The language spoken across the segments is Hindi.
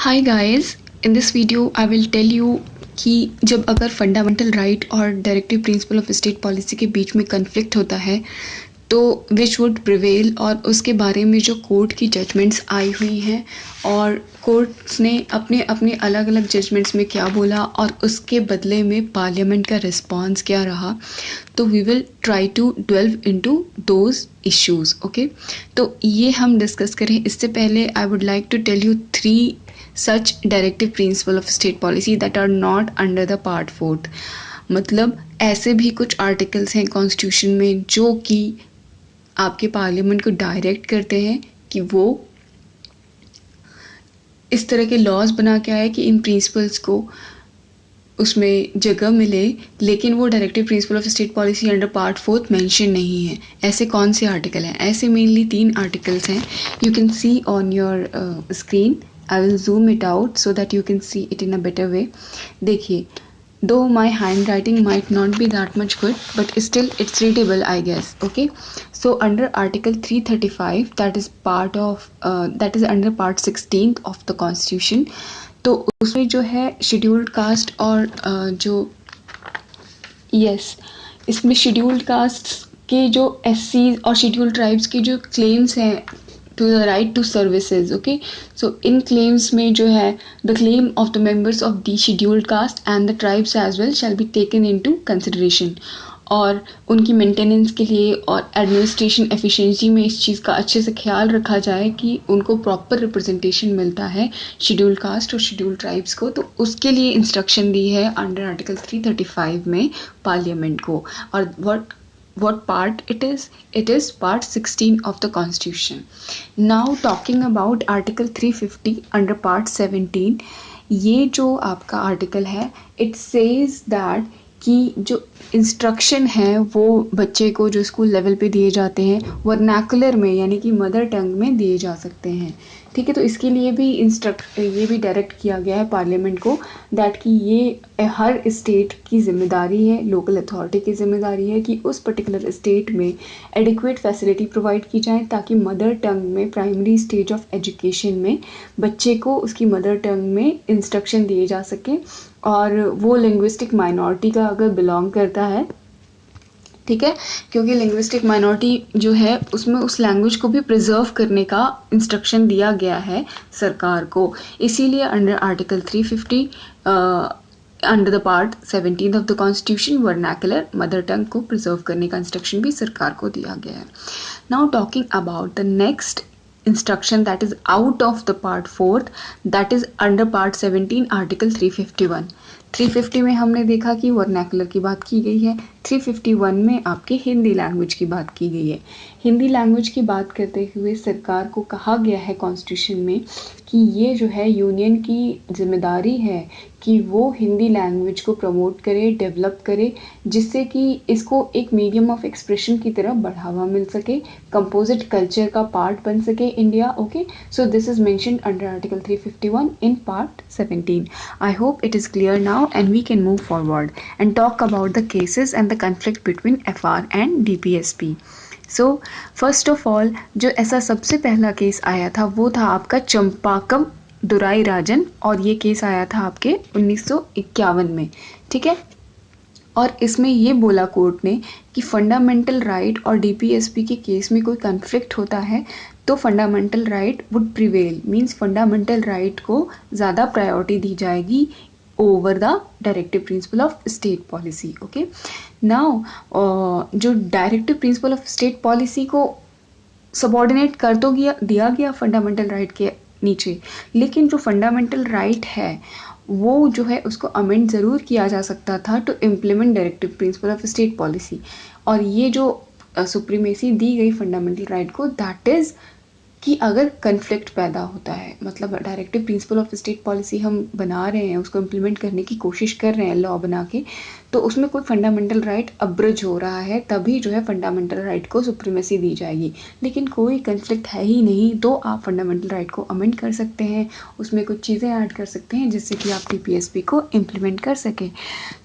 Hi guys, in this video I will tell you कि जब अगर फंडामेंटल राइट और directive principle of state policy के बीच में कन्फ्लिक्ट होता है तो विच वुड प्रिवेल, और उसके बारे में जो कोर्ट की जजमेंट्स आई हुई हैं और कोर्ट्स ने अपने अपने अलग अलग जजमेंट्स में क्या बोला और उसके बदले में पार्लियामेंट का रिस्पॉन्स क्या रहा, तो we will try to delve into those issues. Okay, तो ये हम डिस्कस करें। इससे पहले I would like to tell you 3 such directive principle of state policy that are not under the part 4th। मतलब ऐसे भी कुछ आर्टिकल्स हैं कॉन्स्टिट्यूशन में जो कि आपके पार्लियामेंट को डायरेक्ट करते हैं कि वो इस तरह के लॉज बना के आए कि इन प्रिंसिपल्स को उसमें जगह मिले, लेकिन वो directive principle of state policy under part 4th mention नहीं है। ऐसे कौन से आर्टिकल हैं? ऐसे मेनली 3 आर्टिकल्स हैं। You can see on your screen. I will zoom it out so that you can see it in a better way. देखिए, though my handwriting might not be that much good, but still it's readable, I guess. Okay, so under Article 335, that is under Part 16 of the Constitution. तो उसमें जो है शेड्यूल्ड कास्ट और इसमें शेड्यूल्ड कास्ट के जो SC और शेड्यूल्ड ट्राइब्स के जो क्लेम्स हैं to the right to services. Okay, so in claims में जो है the claim of the members of the scheduled caste and the tribes as well shall be taken into consideration, और उनकी मेंटेनेंस के लिए और एडमिनिस्ट्रेशन एफिशिएंसी में इस चीज़ का अच्छे से ख्याल रखा जाए कि उनको प्रॉपर रिप्रेजेंटेशन मिलता है शेड्यूल्ड कास्ट और शेड्यूल्ड ट्राइब्स को। तो उसके लिए इंस्ट्रक्शन दी है अंडर आर्टिकल 335 में पार्लियामेंट को। और what part it is part 16 of the constitution. Now talking about article 350 under part 17, ये जो आपका आर्टिकल है, it says that कि जो इंस्ट्रक्शन है वो बच्चे को जो स्कूल लेवल पे दिए जाते हैं वर्नाकुलर में यानी कि मदर टंग में दिए जा सकते हैं। ठीक है, तो इसके लिए भी ये भी डायरेक्ट किया गया है पार्लियामेंट को दैट कि ये हर स्टेट की जिम्मेदारी है, लोकल अथॉरिटी की जिम्मेदारी है कि उस पर्टिकुलर स्टेट में एडिक्वेट फैसिलिटी प्रोवाइड की जाए ताकि मदर टंग में प्राइमरी स्टेज ऑफ एजुकेशन में बच्चे को उसकी मदर टंग में इंस्ट्रक्शन दिए जा सके। और वो लिंग्विस्टिक माइनॉरिटी का अगर बिलोंग करता है, ठीक है, क्योंकि लिंग्विस्टिक माइनॉरिटी जो है उसमें उस लैंग्वेज को भी प्रिजर्व करने का इंस्ट्रक्शन दिया गया है सरकार को। इसीलिए under article 350 under the part 17 of the constitution vernacular mother tongue को प्रिजर्व करने का इंस्ट्रक्शन भी सरकार को दिया गया है। Now talking about the next instruction that is out of the part 4th, that is under part 17 article 351। 350 में हमने देखा कि वर्नाकुलर की बात की गई है, 351 में आपके हिंदी लैंग्वेज की बात की गई है। हिंदी लैंग्वेज की बात करते हुए सरकार को कहा गया है कॉन्स्टिट्यूशन में कि ये जो है यूनियन की जिम्मेदारी है कि वो हिंदी लैंग्वेज को प्रमोट करे, डेवलप करे, जिससे कि इसको एक मीडियम ऑफ एक्सप्रेशन की तरह बढ़ावा मिल सके, कंपोजिट कल्चर का पार्ट बन सके India. Okay, so this is mentioned under article 351 in part 17। I hope it is clear now and we can move forward and talk about the cases and the conflict between FR and DPSP। So first of all, जो ऐसा सबसे पहला केस आया था वो था आपका चंपाकम दुराई राजन, और ये केस आया था आपके 1951 में। ठीक है, और इसमें ये बोला कोर्ट ने कि फंडामेंटल राइट और DPSP के केस में कोई कन्फ्लिक्ट होता है तो fundamental right would prevail, means fundamental right को ज़्यादा प्रायोरिटी दी जाएगी over the directive principle of state policy. Okay, now जो directive principle of state policy को सबऑर्डिनेट कर तो दिया गया फंडामेंटल राइट के नीचे, लेकिन जो फंडामेंटल राइट है वो जो है उसको अमेंड ज़रूर किया जा सकता था to implement directive principle of state policy. और ये जो सुप्रीमेसी दी गई फंडामेंटल राइट को, दैट इज़ कि अगर कन्फ्लिक्ट पैदा होता है, मतलब directive principle of state policy हम बना रहे हैं, उसको इम्प्लीमेंट करने की कोशिश कर रहे हैं लॉ बना के, तो उसमें कोई फंडामेंटल राइट अब्रज हो रहा है, तभी जो है फंडामेंटल राइट को सुप्रीमेसी दी जाएगी। लेकिन कोई कन्फ्लिक्ट है ही नहीं तो आप फंडामेंटल राइट को अमेंड कर सकते हैं, उसमें कुछ चीज़ें ऐड कर सकते हैं जिससे कि आप DPSP को इम्प्लीमेंट कर सकें।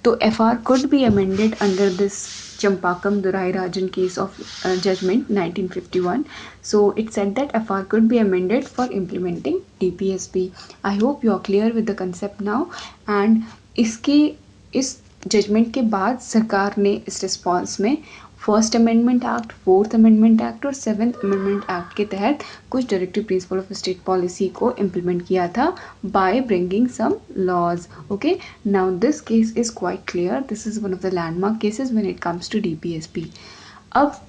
तो FR could be amended under this Champakam Durai Rajan case of judgment 1951. So it said that FR could be amended for implementing DPSP. I hope you are clear with the concept now. And इस जजमेंट के बाद सरकार ने इस रिस्पॉन्स में first amendment act, fourth amendment act और सेवन्थ अमेंडमेंट एक्ट के तहत कुछ directive principle of state policy को इम्प्लीमेंट किया था by bringing some laws. Okay, now this case is quite clear. This is one of the landmark cases when it comes to DPSP. अब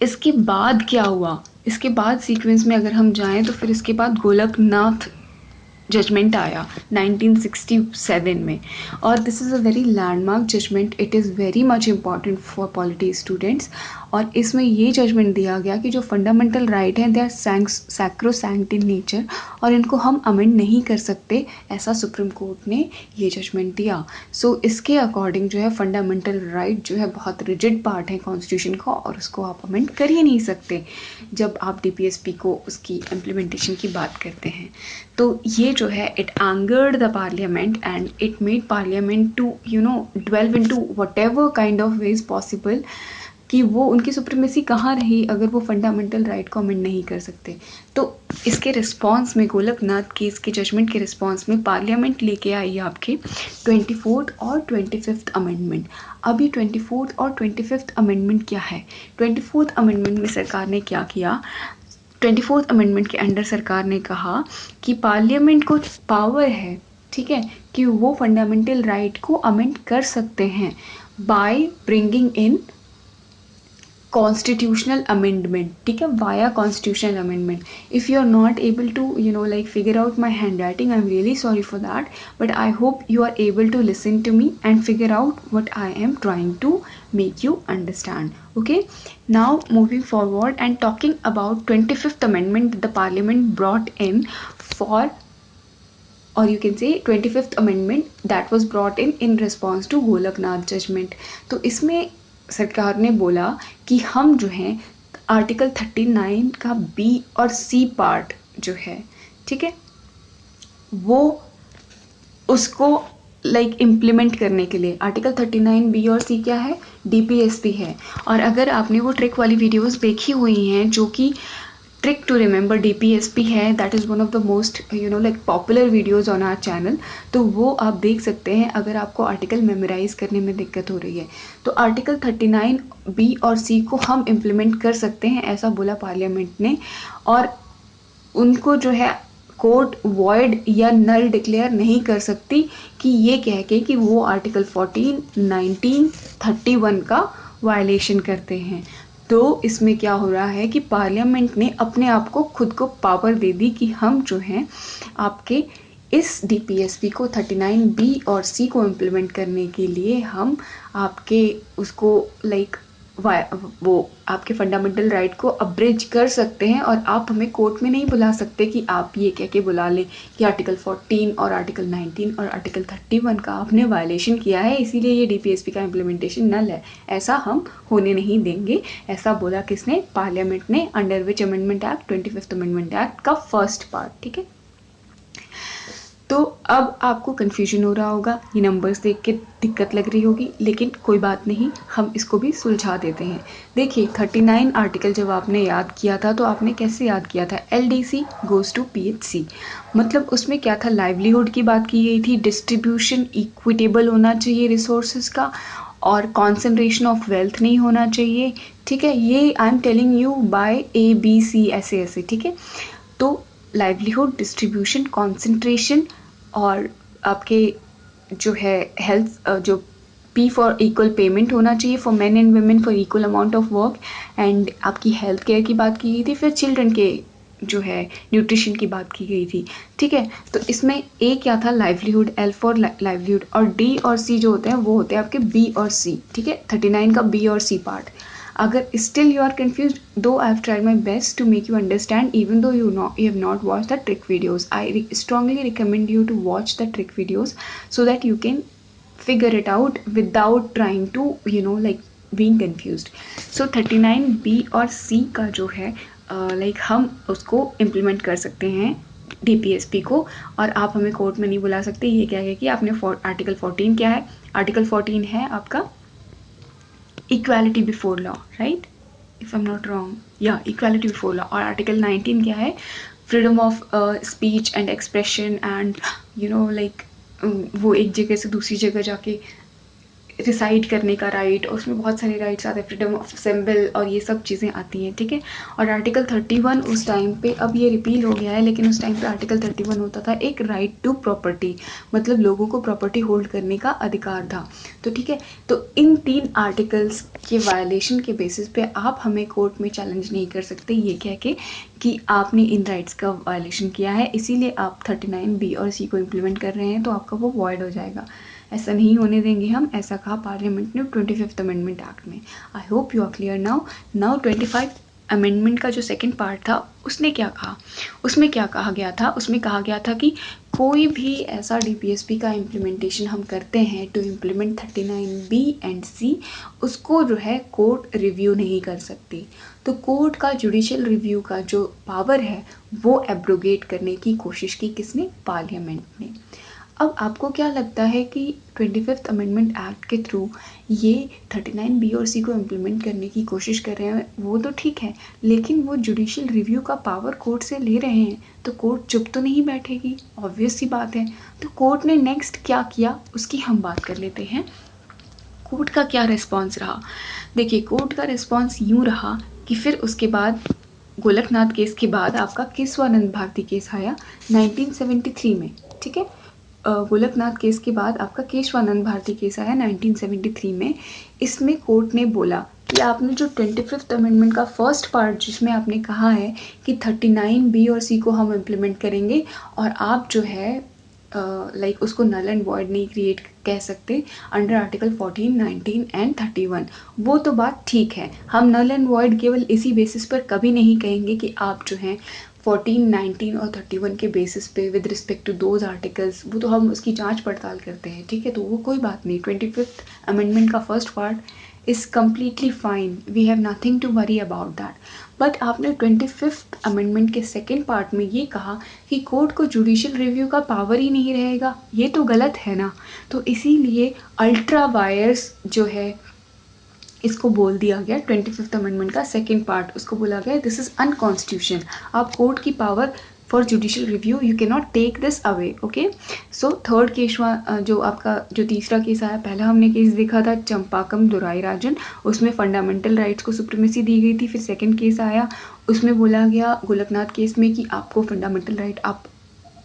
इसके बाद क्या हुआ, इसके बाद सीक्वेंस में अगर हम जाएं तो फिर इसके बाद गोलकनाथ जजमेंट आया 1967 में, और this is a very landmark judgment. It is very much important for polity students. और इसमें ये जजमेंट दिया गया कि जो फंडामेंटल राइट हैं they are sacrosanct in nature और इनको हम अमेंड नहीं कर सकते, ऐसा सुप्रीम कोर्ट ने ये जजमेंट दिया. सो इसके अकॉर्डिंग जो है फंडामेंटल राइट जो है बहुत रिजिड पार्ट है कॉन्स्टिट्यूशन का और उसको आप अमेंड कर ही नहीं सकते जब आप डीपीएसपी को उसकी इम्प्लीमेंटेशन की बात करते हैं. तो ये जो है it angered the parliament and it made parliament to delve into whatever kind of ways possible कि वो उनकी सुप्रीमेसी कहाँ रही अगर वो फंडामेंटल राइट को अमेंड नहीं कर सकते. तो इसके रिस्पॉन्स में गोलकनाथ केस के जजमेंट के रिस्पॉन्स में पार्लियामेंट लेके आई आपके 24th और 25th अमेंडमेंट. अभी 24th और 25th अमेंडमेंट क्या है? 24th अमेंडमेंट में सरकार ने क्या किया? 24th अमेंडमेंट के अंडर सरकार ने कहा कि पार्लियामेंट को पावर है, ठीक है, कि वो फंडामेंटल राइट को अमेंड कर सकते हैं by bringing in constitutional amendment, ठीक है, via constitutional amendment. If you are not able to figure out my handwriting, I'm really sorry for that, but I hope you are able to listen to me and figure out what I am trying to make you understand. Okay, now moving forward and talking about 25th amendment that the parliament brought in for, or you can say 25th amendment that was brought in response to Golaknath judgment. तो इसमें सरकार ने बोला कि हम जो हैं आर्टिकल 39 का बी और सी पार्ट जो है, ठीक है, वो उसको इम्प्लीमेंट करने के लिए आर्टिकल 39 बी और सी क्या है? डीपीएसपी है. और अगर आपने वो ट्रिक वाली वीडियोस देखी हुई हैं जो कि ट्रिक टू रिमेंबर डीपीएसपी है, that is one of the most popular videos on our channel, तो वो आप देख सकते हैं अगर आपको आर्टिकल मेमोराइज करने में दिक्कत हो रही है. तो आर्टिकल 39 बी और सी को हम इम्प्लीमेंट कर सकते हैं, ऐसा बोला पार्लियामेंट ने. और उनको जो है कोर्ट वॉइड या नल डिक्लेयर नहीं कर सकती कि ये कह के कि वो आर्टिकल 14, 19, 31 का वायलेशन करते हैं. तो इसमें क्या हो रहा है कि पार्लियामेंट ने अपने आप को खुद को पावर दे दी कि हम जो हैं आपके इस डीपीएसपी को 39 बी और सी को इम्प्लीमेंट करने के लिए हम आपके उसको वो आपके फंडामेंटल राइट को अब्रिज कर सकते हैं और आप हमें कोर्ट में नहीं बुला सकते कि आप ये कह के बुला लें कि आर्टिकल 14 और आर्टिकल 19 और आर्टिकल 31 का आपने वायलेशन किया है, इसीलिए ये डीपीएसपी का इम्प्लीमेंटेशन नल है. ऐसा हम होने नहीं देंगे. ऐसा बोला किसने? पार्लियामेंट ने, under which amendment act? 25th amendment act का फर्स्ट पार्ट, ठीक है. तो अब आपको कन्फ्यूजन हो रहा होगा, ये नंबर्स देख के दिक्कत लग रही होगी, लेकिन कोई बात नहीं, हम इसको भी सुलझा देते हैं. देखिए 39 आर्टिकल जब आपने याद किया था तो आपने कैसे याद किया था? LDC goes to PHC. मतलब उसमें क्या था? लाइवलीहुड की बात की गई थी, डिस्ट्रीब्यूशन इक्विटेबल होना चाहिए रिसोर्सेज का, और कॉन्सेंट्रेशन ऑफ वेल्थ नहीं होना चाहिए, ठीक है. ये I am telling you by ABC ऐसे, ठीक है. तो लाइवलीहुड, डिस्ट्रीब्यूशन, कॉन्सेंट्रेशन और आपके जो है हेल्थ, जो P फॉर इक्वल पेमेंट होना चाहिए for main and women for equal amount of work, and आपकी हेल्थ केयर की बात की गई थी. फिर चिल्ड्रन के जो है न्यूट्रिशन की बात की गई थी, ठीक है. तो इसमें A क्या था? लाइवलीहुड, L फॉर लाइवलीहुड, और D और C जो होते हैं वो होते हैं आपके B और C, ठीक है. 39 का B और C पार्ट. अगर still you are confused, though I have tried my best to make you understand, even though you have not watched the trick videos, I strongly recommend you to watch the trick videos so that you can figure it out without trying to being confused. So 39 B और C का जो है हम उसको implement कर सकते हैं डीपीएसपी को, और आप हमें कोर्ट में नहीं बुला सकते. ये क्या है कि आपने आर्टिकल 14 क्या है? आर्टिकल 14 है आपका equality before law, right, if I am not wrong, या इक्वालिटी बिफोर लॉ। और आर्टिकल 19 क्या है, freedom of speech and expression and you know like वो एक जगह से दूसरी जगह जाके रिसाइड करने का राइट, और उसमें बहुत सारे राइट्स आते हैं, फ्रीडम ऑफ असेंबल और ये सब चीज़ें आती हैं, ठीक है। और आर्टिकल 31 उस टाइम पे, अब ये रिपील हो गया है, लेकिन उस टाइम पे आर्टिकल 31 होता था एक राइट टू प्रॉपर्टी, मतलब लोगों को प्रॉपर्टी होल्ड करने का अधिकार था। तो ठीक है, तो इन 3 आर्टिकल्स के वायलेशन के बेसिस पे आप हमें कोर्ट में चैलेंज नहीं कर सकते ये कह के कि आपने इन राइट्स का वायलेशन किया है, इसीलिए आप 39B और C को इम्प्लीमेंट कर रहे हैं, तो आपका वो वॉइड हो जाएगा। ऐसा नहीं होने देंगे हम, ऐसा कहा पार्लियामेंट ने 25th अमेंडमेंट एक्ट में। I hope you are clear now 25 amendment का जो सेकंड पार्ट था उसने क्या कहा, उसमें क्या कहा गया था, उसमें कहा गया था कि कोई भी ऐसा DPSP का इम्प्लीमेंटेशन हम करते हैं to implement 39B and C, उसको जो है कोर्ट रिव्यू नहीं कर सकती। तो कोर्ट का जुडिशियल रिव्यू का जो पावर है वो एब्रोगेट करने की कोशिश की किसने, पार्लियामेंट ने। अब आपको क्या लगता है कि 25th अमेंडमेंट एक्ट के थ्रू ये 39B और C को इम्प्लीमेंट करने की कोशिश कर रहे हैं, वो तो ठीक है, लेकिन वो जुडिशियल रिव्यू का पावर कोर्ट से ले रहे हैं, तो कोर्ट चुप तो नहीं बैठेगी, ऑब्वियस सी बात है। तो कोर्ट ने नेक्स्ट क्या किया उसकी हम बात कर लेते हैं। कोर्ट का क्या रिस्पॉन्स रहा, देखिए कोर्ट का रिस्पॉन्स यूँ रहा कि फिर उसके बाद गोलकनाथ केस के बाद आपका केशवानंद भारती केस आया 1973 में, ठीक है। गोलकनाथ केस के बाद आपका केशवानंद भारती केस आया 1973 में। इसमें कोर्ट ने बोला कि आपने जो 25th अमेंडमेंट का फर्स्ट पार्ट जिसमें आपने कहा है कि 39B और C को हम इम्प्लीमेंट करेंगे और आप जो है लाइक उसको नल एंड वॉइड नहीं क्रिएट कह सकते अंडर आर्टिकल 14, 19 एंड 31, वो तो बात ठीक है। हम नल एंड वॉइड केवल इसी बेसिस पर कभी नहीं कहेंगे कि आप जो हैं 14, 19 और 31 के बेसिस पे with respect to those articles, वो तो हम उसकी जांच पड़ताल करते हैं, ठीक है, तो वो कोई बात नहीं। 25th अमेंडमेंट का first part is completely fine, we have nothing to worry about that. But आपने 25th अमेंडमेंट के सेकेंड पार्ट में ये कहा कि कोर्ट को जुडिशियल रिव्यू का पावर ही नहीं रहेगा, ये तो गलत है ना। तो इसीलिए अल्ट्रा वायर्स जो है इसको बोल दिया गया 25th अमेंडमेंट का सेकेंड पार्ट, उसको बोला गया दिस इज़ अनकॉन्स्टिट्यूशन, आप कोर्ट की power for judicial review you can not take this away, okay. So third case जो आपका जो तीसरा केस आया, पहला हमने केस देखा था चंपाकम दुराई राजन, उसमें फंडामेंटल राइट्स को सुप्रीमेसी दी गई थी। फिर सेकंड केस आया, उसमें बोला गया गोलकनाथ केस में कि आपको फंडामेंटल राइट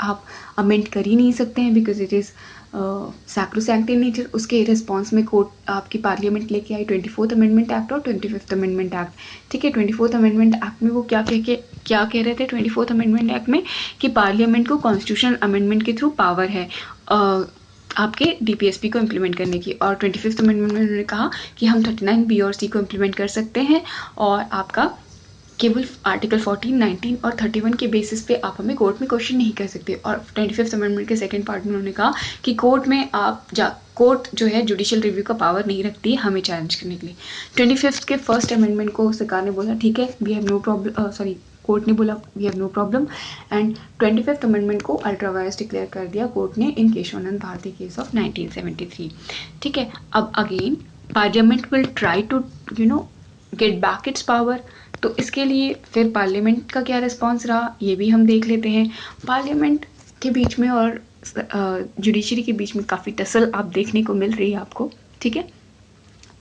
आप अमेंड कर ही नहीं सकते हैं because it is sacrosanct in nature. उसके रिस्पॉन्स में कोर्ट आपकी पार्लियामेंट लेके आई 24th अमेंडमेंट एक्ट और 25th अमेंडमेंट एक्ट, ठीक है। 24th अमेंडमेंट एक्ट में वो क्या कह रहे थे 24th अमेंडमेंट एक्ट में कि पार्लियामेंट को कॉन्स्टिट्यूशनल अमेंडमेंट के थ्रू पावर है आपके DPSP को इम्प्लीमेंट करने की, और 25th अमेंडमेंट में उन्होंने कहा कि हम 39B और C को इम्प्लीमेंट कर सकते हैं और आपका केवल आर्टिकल 14, 19 और 31 के बेसिस पे आप हमें कोर्ट में क्वेश्चन नहीं कर सकते। और 25th अमेंडमेंट के सेकंड पार्ट में उन्होंने कहा कि कोर्ट में कोर्ट जो है जुडिशियल रिव्यू का पावर नहीं रखती है हमें चैलेंज करने के लिए। 25th के फर्स्ट अमेंडमेंट को सरकार ने बोला ठीक है, we have no problem, court ने बोला we have no problem, and 25th amendment को अल्ट्रा वायर्स डिक्लेयर कर दिया कोर्ट ने in Kesavananda Bharati case of 1973, ठीक है। अब again parliament will try to get back its power, तो इसके लिए फिर पार्लियामेंट का क्या रिस्पॉन्स रहा ये भी हम देख लेते हैं। पार्लियामेंट के बीच में और जुडिशरी के बीच में काफ़ी टसल आप देखने को मिल रही है आपको, ठीक है।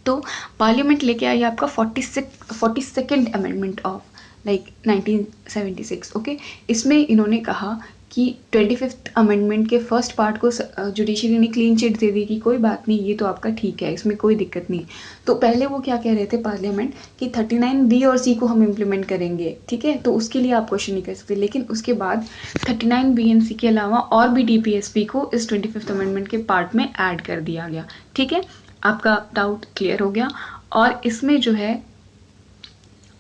तो पार्लियामेंट लेके आई आपका 42nd अमेंडमेंट ऑफ 1976, ओके। इसमें इन्होंने कहा कि 25th अमेंडमेंट के फर्स्ट पार्ट को जुडिशरी ने क्लीन चिट दे दी कि कोई बात नहीं, ये तो आपका ठीक है, इसमें कोई दिक्कत नहीं। तो पहले वो क्या कह रहे थे पार्लियामेंट कि 39B और C को हम इम्प्लीमेंट करेंगे, ठीक है, तो उसके लिए आप क्वेश्चन नहीं कर सकते। लेकिन उसके बाद 39B एंड C के अलावा और भी DPSP को इस 25th अमेंडमेंट के पार्ट में ऐड कर दिया गया, ठीक है। आपका डाउट क्लियर हो गया। और इसमें जो है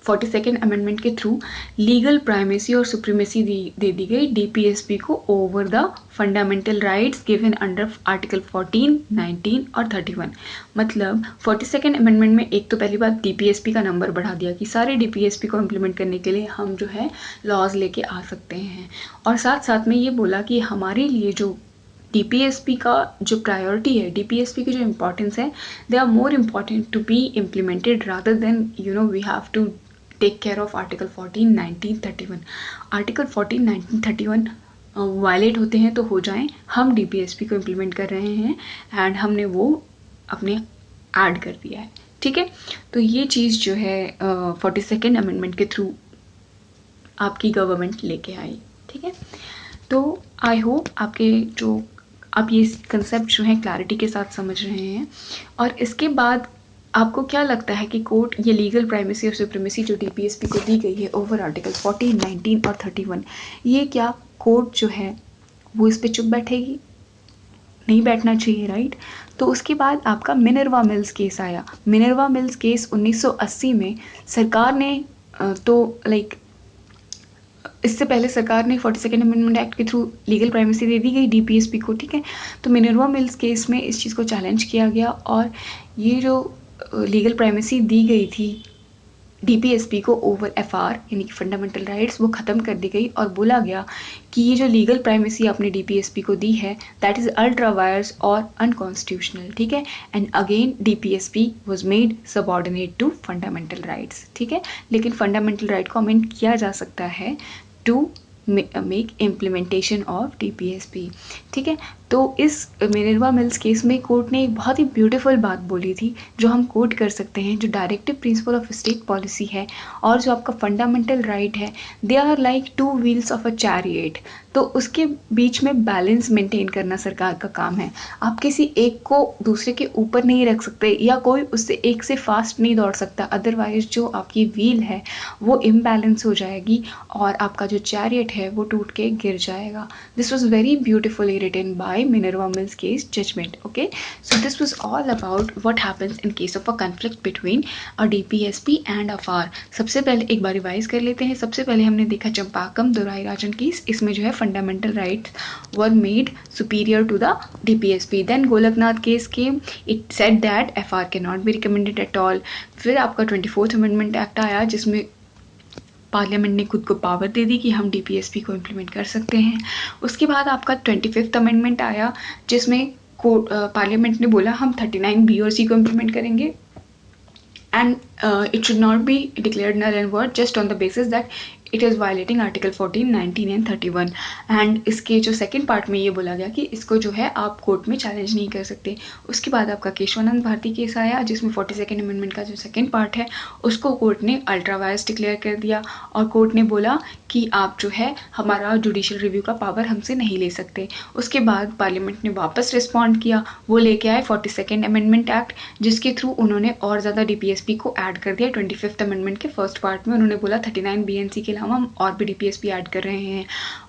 42nd अमेंडमेंट के थ्रू लीगल प्राइमेसी और सुप्रीमेसी दे दी गई DPSP को over the fundamental rights given under article 14, 19 और 31। मतलब 42nd अमेंडमेंट में एक तो पहली बात DPSP का नंबर बढ़ा दिया कि सारे DPSP को इम्प्लीमेंट करने के लिए हम जो है लॉज लेके आ सकते हैं, और साथ साथ में ये बोला कि हमारे लिए जो DPSP का जो प्रायोरिटी है, DPSP की जो इम्पोर्टेंस है, they are more important to be implemented rather than we have to take care of article 14, 1931। Article 14, 1931 violate होते हैं तो हो जाएं, हम DPSP को इम्प्लीमेंट कर रहे हैं एंड हमने वो अपने ऐड कर दिया है, ठीक है। तो ये चीज़ जो है 42nd अमेंडमेंट के थ्रू आपकी गवर्नमेंट लेके आई, ठीक है। तो आई होप आपके जो आप ये कंसेप्ट जो है क्लैरिटी के साथ समझ रहे हैं। और इसके बाद आपको क्या लगता है कि कोर्ट ये लीगल प्राइमेसी और सुप्रीमेसी जो DPSP को दी गई है ओवर आर्टिकल 14, 19 और 31, ये क्या कोर्ट जो है वो इस पर चुप बैठेगी? नहीं बैठना चाहिए, राइट। तो उसके बाद आपका मिनर्वा मिल्स केस आया। मिनर्वा मिल्स केस 1980 में सरकार ने इससे पहले सरकार ने 42nd अमेंडमेंट एक्ट के थ्रू लीगल प्राइमेसी दे दी गई DPSP को, ठीक है। तो मिनर्वा मिल्स केस में इस चीज़ को चैलेंज किया गया और ये जो लीगल प्राइमेसी दी गई थी DPSP को ओवर FR यानी कि फंडामेंटल राइट्स, वो ख़त्म कर दी गई और बोला गया कि ये जो लीगल प्राइमेसी आपने DPSP को दी है दैट इज़ अल्ट्रा वायर्स और अनकॉन्स्टिट्यूशनल, ठीक है। And again DPSP was made subordinate to fundamental rights, ठीक है। लेकिन फंडामेंटल राइट को अमेंड किया जा सकता है to make implementation of DPSP, ठीक है। तो इस मिनर्वा मिल्स केस में कोर्ट ने एक बहुत ही ब्यूटीफुल बात बोली थी जो हम कोट कर सकते हैं, जो directive principle of state policy है और जो आपका फंडामेंटल राइट है, they are like two wheels of a chariot. तो उसके बीच में बैलेंस मेंटेन करना सरकार का काम है। आप किसी एक को दूसरे के ऊपर नहीं रख सकते या कोई उससे एक से फास्ट नहीं दौड़ सकता, अदरवाइज जो आपकी व्हील है वो इम्बैलेंस हो जाएगी और आपका जो चैरियट है वो टूट के गिर जाएगा। This was very beautifully written by Minerva Mills case judgment. Okay, so this was all about what happens in case of a conflict between a DPSP and a FAR. सबसे पहले एक बार रिवाइज कर लेते हैं। सबसे पहले हमने देखा चंपाकम दोराई राजन केस, इसमें जो है fundamental rights were made superior to the DPSP। Then Golaknath case came, it said that FR can not be recommended at all. फिर आपका 24th अमेंडमेंट एक्ट आया जिसमें पार्लियामेंट ने खुद को पावर दे दी कि हम DPSP को इम्प्लीमेंट कर सकते हैं। उसके बाद आपका 25th अमेंडमेंट आया जिसमें पार्लियामेंट ने बोला हम 39B और C को इम्प्लीमेंट करेंगे and it should not be declared null and void just on the basis that it is violating article 14, 19 and 31। And इसके जो सेकंड पार्ट में ये बोला गया कि इसको जो है आप कोर्ट में चैलेंज नहीं कर सकते। उसके बाद आपका केशवानंद भारती केस आया जिसमें 42nd अमेंडमेंट का जो सेकंड पार्ट है उसको कोर्ट ने अल्ट्रा वायर्स डिक्लेयर कर दिया और कोर्ट ने बोला कि आप जो है हमारा जुडिशियल रिव्यू का पावर हमसे नहीं ले सकते। उसके बाद पार्लियामेंट ने वापस रिस्पॉन्ड किया, वो लेके आए 42nd अमेंडमेंट एक्ट जिसके थ्रू उन्होंने और ज़्यादा DPSP को ऐड कर दिया। 25th अमेंडमेंट के फर्स्ट पार्ट में उन्होंने बोला 39B and C के हम और भी DPSP ऐड कर रहे हैं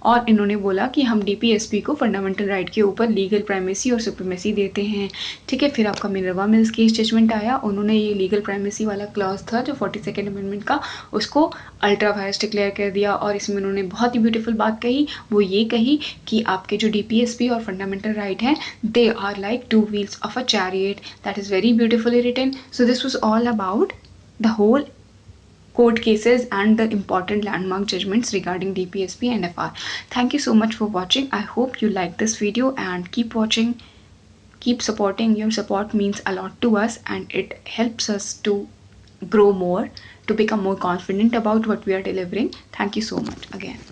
और इन्होंने बोला कि हम DPSP को फंडामेंटल राइट के ऊपर लीगल प्राइमेसी और सुप्रीमेसी देते हैं, ठीक है। फिर आपका मिनर्वा मिल्स केस जजमेंट आया, उन्होंने ये लीगल प्राइमेसी वाला क्लॉज था जो 42nd अमेंडमेंट का, उसको अल्ट्रा वायर्स डिक्लेयर कर दिया और इसमें उन्होंने बहुत ही ब्यूटीफुल बात कही। वो ये कही कि आपके जो DPSP और फंडामेंटल राइट हैं they are like two wheels of a chariot. That is very beautifully written. So this was all about the whole court cases and the important landmark judgments regarding DPSP and FR. Thank you so much for watching. I hope you like this video and keep watching, keep supporting. Your support means a lot to us and it helps us to grow more, to become more confident about what we are delivering. Thank you so much again.